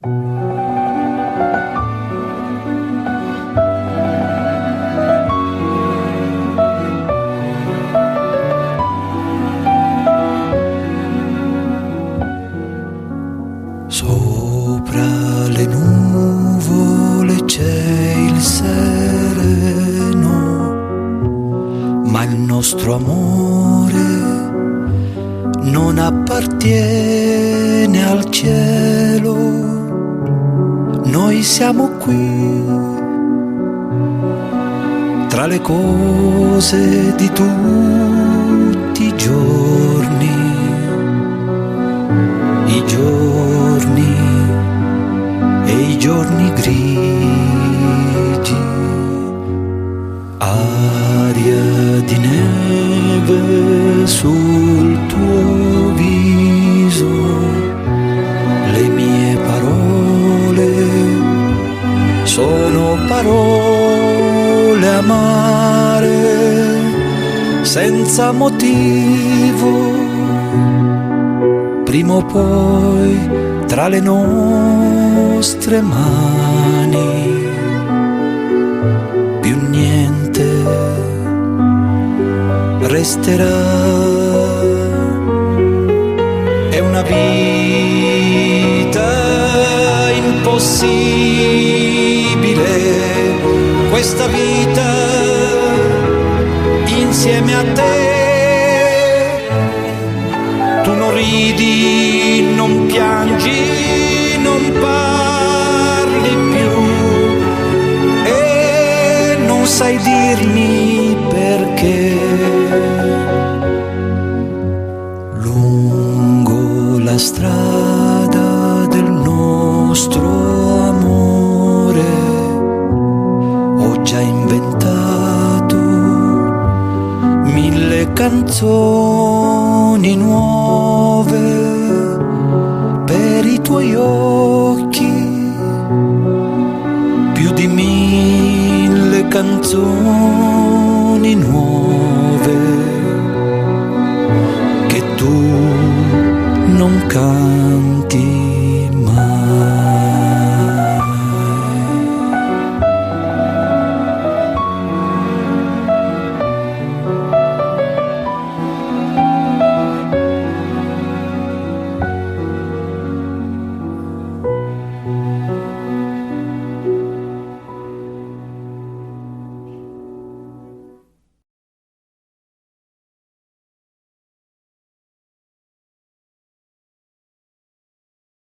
Sopra le nuvole c'è il sereno, ma il nostro amore non appartiene al cielo. Noi siamo qui, tra le cose di tutti i giorni, i giorni e i giorni grigi, aria di neve sul tuo viso, le mie parole sono parole amare senza motivo. Prima o poi tra le nostre mani più niente resterà. È una vita impossibile, questa vita insieme a te. Tu non ridi, non piangi, non parli più e non sai dirmi perché. Lungo la strada del nostro amore ho già inventato 1000 canzoni nuove per i tuoi occhi, più di 1000 canzoni nuove che tu non canti.